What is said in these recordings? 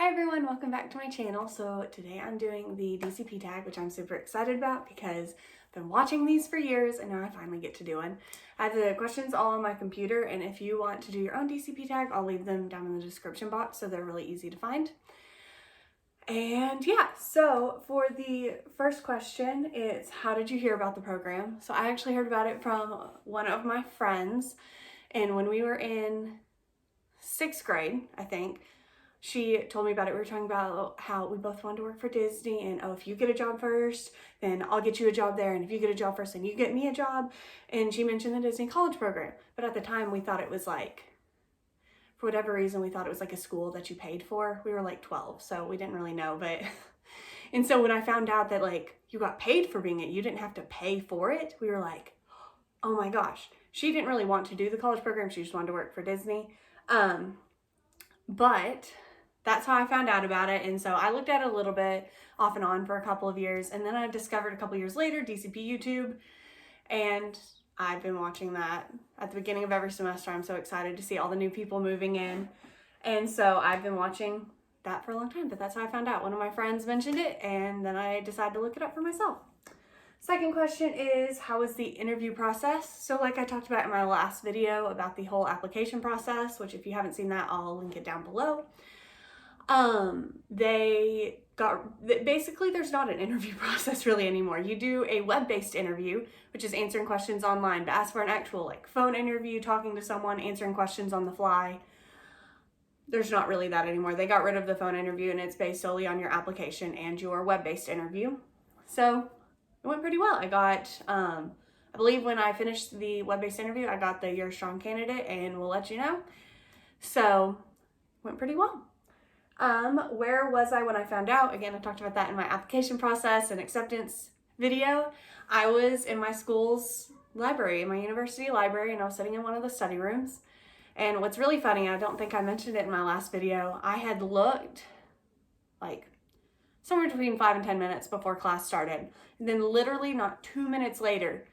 Hi everyone, welcome back to my channel. So today I'm doing the DCP tag, which I'm super excited about because I've been watching these for years and now I finally get to do one. I have the questions all on my computer, and if you want to do your own DCP tag, I'll leave them down in the description box so they're really easy to find. And yeah, so for the first question, it's how did you hear about the program? So I actually heard about it from one of my friends, and when we were in 6th grade, I think, she told me about it. We were talking about how we both wanted to work for Disney, and oh, if you get a job first, then I'll get you a job there, and if you get a job first, then you get me a job. And she mentioned the Disney college program, but at the time we thought it was like, for whatever reason, we thought it was like a school that you paid for. We were like 12, so we didn't really know, but and so when I found out that like you got paid for being it, you didn't have to pay for it, we were like, oh my gosh. She didn't really want to do the college program, she just wanted to work for Disney. But that's how I found out about it. And so I looked at it a little bit off and on for a couple of years. And then I discovered a couple years later, DCP YouTube. And I've been watching that at the beginning of every semester. I'm so excited to see all the new people moving in. And so I've been watching that for a long time, but that's how I found out. One of my friends mentioned it, and then I decided to look it up for myself. Second question is, how was the interview process? So like I talked about in my last video about the whole application process, which if you haven't seen that, I'll link it down below. Basically there's not an interview process really anymore. You do a web-based interview, which is answering questions online, but as for an actual like phone interview, talking to someone, answering questions on the fly, there's not really that anymore. They got rid of the phone interview and it's based solely on your application and your web-based interview. So it went pretty well. I got, I believe when I finished the web-based interview, I got the You're a Strong Candidate and we'll let you know. So it went pretty well. Where was I when I found out? Again, I talked about that in my application process and acceptance video. I was in my school's library, in my university library, and I was sitting in one of the study rooms. And what's really funny, I don't think I mentioned it in my last video, I had looked like somewhere between 5 and 10 minutes before class started. And then literally not 2 minutes later,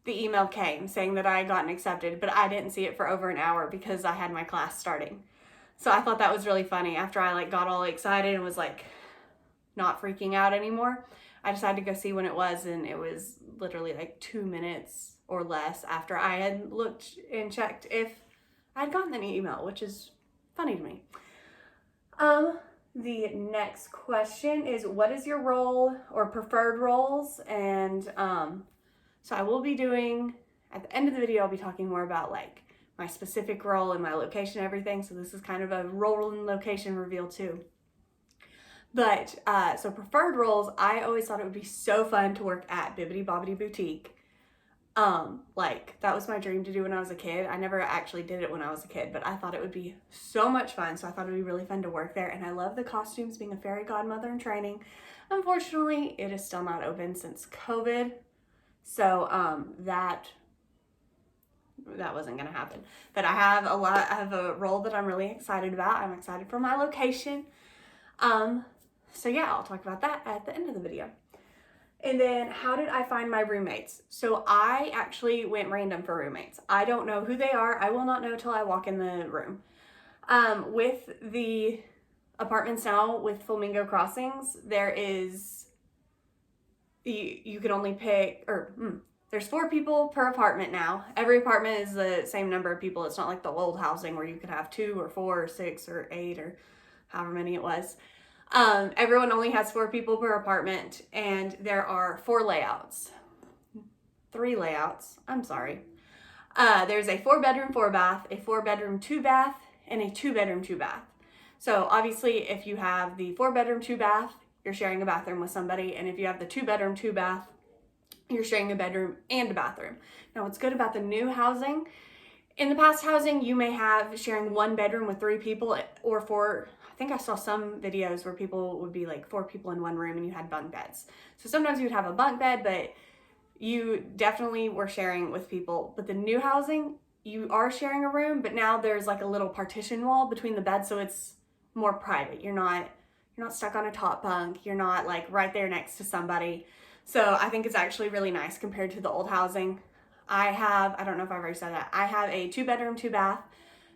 the email came saying that I had gotten accepted, but I didn't see it for over an hour because I had my class starting. So I thought that was really funny. After I like got all excited and was like not freaking out anymore, I decided to go see when it was, and it was literally like 2 minutes or less after I had looked and checked if I'd gotten any email, which is funny to me. The next question is, what is your role or preferred roles? And so I will be doing, at the end of the video, I'll be talking more about like my specific role and my location and everything. So this is kind of a role and location reveal too. But so preferred roles, I always thought it would be so fun to work at Bibbidi Bobbidi Boutique. Like that was my dream to do when I was a kid. I never actually did it when I was a kid, but I thought it would be so much fun. So I thought it would be really fun to work there. And I love the costumes, being a fairy godmother in training. Unfortunately, it is still not open since COVID. So that wasn't gonna happen. But I have a role that I'm really excited about. I'm excited for my location. So yeah, I'll talk about that at the end of the video. And then how did I find my roommates? So I actually went random for roommates. I don't know who they are. I will not know till I walk in the room. With the apartments now with Flamingo Crossings, there is, you can only pick, there's 4 people per apartment now. Every apartment is the same number of people. It's not like the old housing where you could have 2 or 4 or 6 or 8 or however many it was. Everyone only has 4 people per apartment, and there are 4 layouts. 3 layouts, I'm sorry. There's a 4-bedroom, 4-bath, a 4-bedroom, 2-bath, and a 2-bedroom, 2-bath. So obviously if you have the 4-bedroom, 2-bath, you're sharing a bathroom with somebody, and if you have the 2-bedroom, 2-bath, you're sharing a bedroom and a bathroom. Now what's good about the new housing, in the past housing, you may have sharing 1 bedroom with 3 people or 4, I think I saw some videos where people would be like 4 people in 1 room and you had bunk beds. So sometimes you would have a bunk bed, but you definitely were sharing with people. But the new housing, you are sharing a room, but now there's like a little partition wall between the beds, so it's more private. You're not stuck on a top bunk. You're not like right there next to somebody. So I think it's actually really nice compared to the old housing. I don't know if I've already said that, I have a 2-bedroom, 2-bath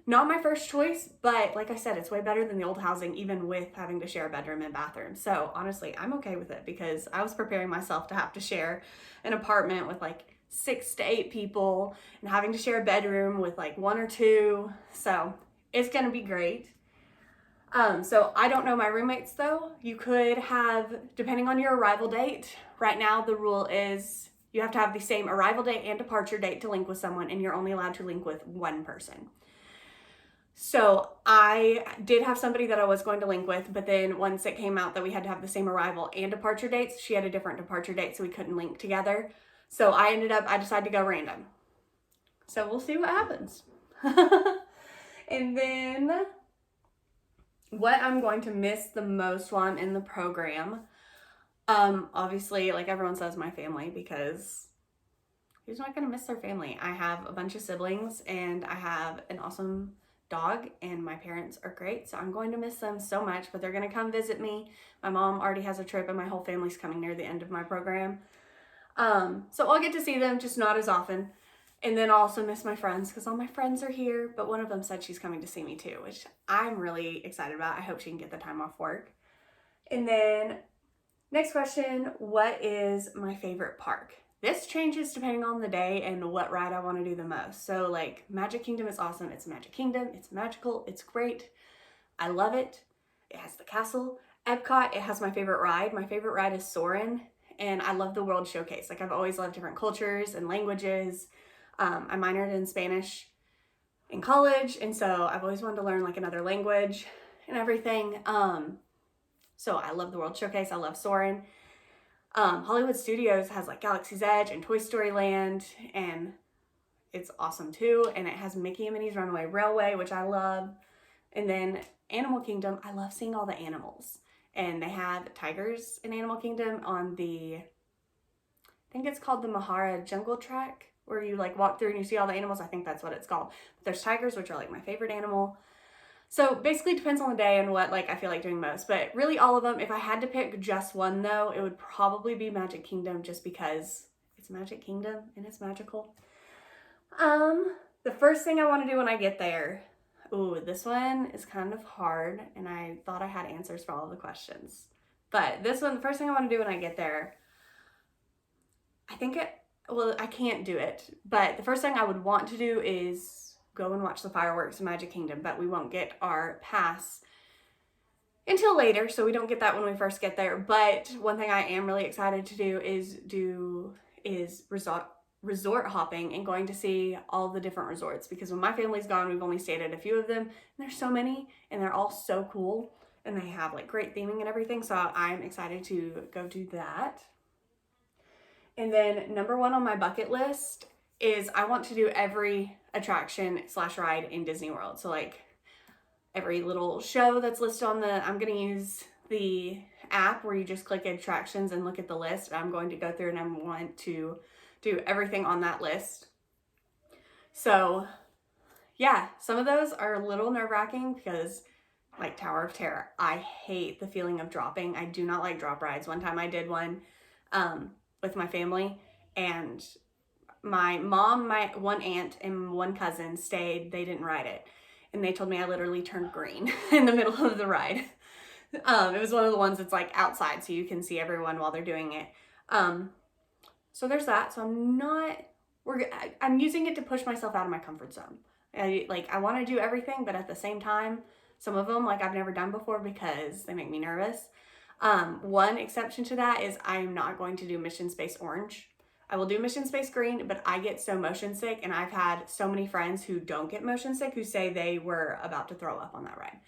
Not my first choice, but like I said, it's way better than the old housing, even with having to share a bedroom and bathroom. So honestly, I'm okay with it because I was preparing myself to have to share an apartment with like 6 to 8 people and having to share a bedroom with like 1 or 2. So it's gonna be great. So I don't know my roommates though. You could have, depending on your arrival date, right now the rule is you have to have the same arrival date and departure date to link with someone, and you're only allowed to link with one person. So I did have somebody that I was going to link with, but then once it came out that we had to have the same arrival and departure dates, she had a different departure date, so we couldn't link together. So I decided to go random. So we'll see what happens. And then what I'm going to miss the most while I'm in the program, obviously, like everyone says, my family, because who's not going to miss their family? I have a bunch of siblings and I have an awesome dog, and my parents are great, so I'm going to miss them so much, but they're going to come visit me. My mom already has a trip and my whole family's coming near the end of my program. So I'll get to see them, just not as often. And then I'll also miss my friends because all my friends are here, but one of them said she's coming to see me too, which I'm really excited about. I hope she can get the time off work. And then next question, what is my favorite park? This changes depending on the day and what ride I want to do the most. So like Magic Kingdom is awesome. It's Magic Kingdom. It's magical. It's great. I love it. It has the castle. Epcot, it has my favorite ride. My favorite ride is Soarin', and I love the World Showcase. Like I've always loved different cultures and languages. I minored in Spanish in college, and so I've always wanted to learn like another language and everything. So I love the World Showcase. I love Soarin'. Hollywood Studios has like Galaxy's Edge and Toy Story Land, and it's awesome too. And it has Mickey and Minnie's Runaway Railway, which I love. And then Animal Kingdom, I love seeing all the animals. And they have tigers in Animal Kingdom on I think it's called the Mahara Jungle Track, where you like walk through and you see all the animals. I think that's what it's called. But there's tigers, which are like my favorite animal. So basically it depends on the day and what like I feel like doing most, but really all of them. If I had to pick just one though, it would probably be Magic Kingdom, just because it's Magic Kingdom and it's magical. The first thing I want to do when I get there, ooh, this one is kind of hard, and I thought I had answers for all of the questions. But this one, the first thing I want to do when I get there, I can't do it, but the first thing I would want to do is go and watch the fireworks in Magic Kingdom, but we won't get our pass until later, so we don't get that when we first get there. But one thing I am really excited to do is resort hopping and going to see all the different resorts, because when my family's gone, we've only stayed at a few of them, and there's so many, and they're all so cool, and they have like great theming and everything, so I'm excited to go do that. And then number 1 on my bucket list is I want to do every attraction / ride in Disney World. So like every little show that's listed on I'm going to use the app where you just click attractions and look at the list. I'm going to go through and I want to do everything on that list. So yeah, some of those are a little nerve-wracking because like Tower of Terror, I hate the feeling of dropping. I do not like drop rides. One time I did one with my family, and my mom, my one aunt, and one cousin stayed. They didn't ride it, and they told me I literally turned green in the middle of the ride. It was one of the ones that's like outside, so you can see everyone while they're doing it. So there's that. So I'm using it to push myself out of my comfort zone. I want to do everything, but at the same time, some of them like I've never done before because they make me nervous. One exception to that is I'm not going to do Mission Space Orange. I will do Mission Space Green, but I get so motion sick, and I've had so many friends who don't get motion sick who say they were about to throw up on that ride.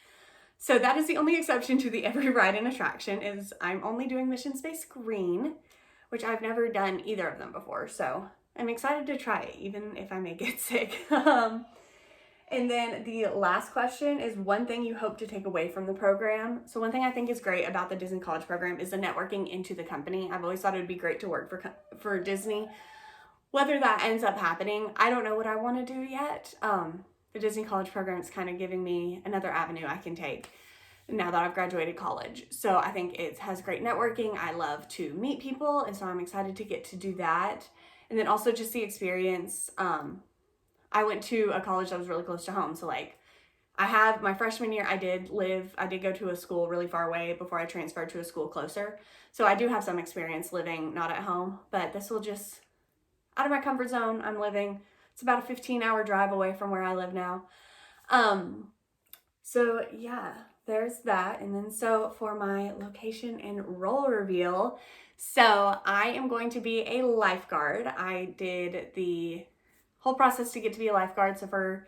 So that is the only exception to the every ride and attraction, is I'm only doing Mission Space Green, which I've never done either of them before. So I'm excited to try it, even if I may get sick. And then the last question is one thing you hope to take away from the program. So one thing I think is great about the Disney College program is the networking into the company. I've always thought it would be great to work for Disney. Whether that ends up happening, I don't know what I want to do yet. The Disney College program is kind of giving me another avenue I can take now that I've graduated college. So I think it has great networking. I love to meet people, and so I'm excited to get to do that. And then also just the experience I went to a college that was really close to home. So like I have my freshman year, I did go to a school really far away before I transferred to a school closer. So I do have some experience living not at home, but this will just, out of my comfort zone, I'm living. It's about a 15-hour drive away from where I live now. So yeah, there's that. And then so for my location and role reveal, so I am going to be a lifeguard. I did the whole process to get to be a lifeguard. So for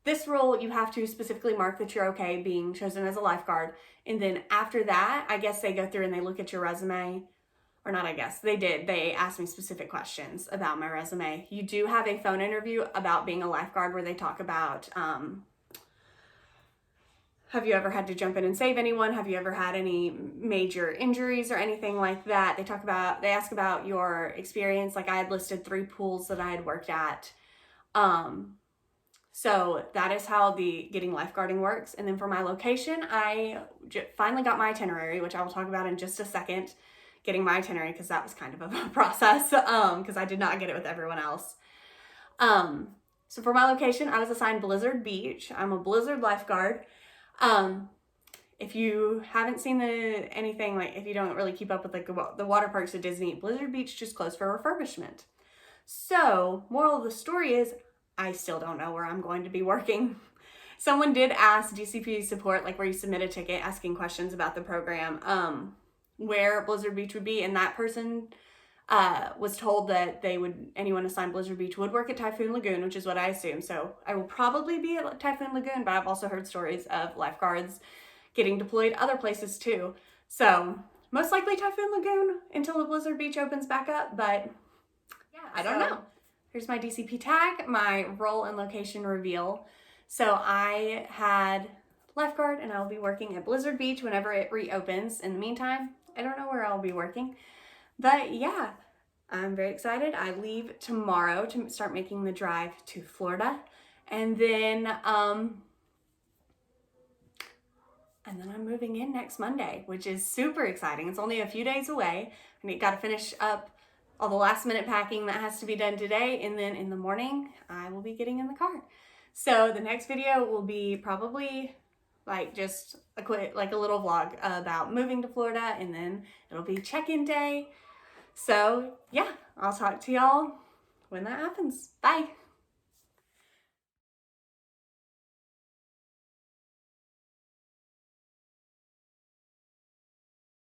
this role, you have to specifically mark that you're okay being chosen as a lifeguard. And then after that, I guess they go through and they look at your resume. Or not, I guess. They did. They asked me specific questions about my resume. You do have a phone interview about being a lifeguard where they talk about, have you ever had to jump in and save anyone? Have you ever had any major injuries or anything like that? They ask about your experience. Like I had listed 3 pools that I had worked at. So that is how the getting lifeguarding works. And then for my location, I finally got my itinerary, which I will talk about in just a second, getting my itinerary, because that was kind of a process, because I did not get it with everyone else. So for my location, I was assigned Blizzard Beach. I'm a Blizzard lifeguard. If you haven't seen anything, like if you don't really keep up with like the water parks at Disney, Blizzard Beach just closed for refurbishment. So moral of the story is I still don't know where I'm going to be working. Someone did ask DCP support, like where you submit a ticket asking questions about the program, where Blizzard Beach would be, and that person was told that anyone assigned Blizzard Beach would work at Typhoon Lagoon, which is what I assume. So I will probably be at Typhoon Lagoon, but I've also heard stories of lifeguards getting deployed other places too. So most likely Typhoon Lagoon until the Blizzard Beach opens back up, but yeah, I don't know. Here's my DCP tag, my role and location reveal. So I had lifeguard and I will be working at Blizzard Beach whenever it reopens. In the meantime, I don't know where I'll be working. But yeah, I'm very excited. I leave tomorrow to start making the drive to Florida. And then I'm moving in next Monday, which is super exciting. It's only a few days away. I got to finish up all the last minute packing that has to be done today. And then in the morning, I will be getting in the car. So the next video will be probably like just a little vlog about moving to Florida, and then it'll be check-in day. So yeah, I'll talk to y'all when that happens. Bye.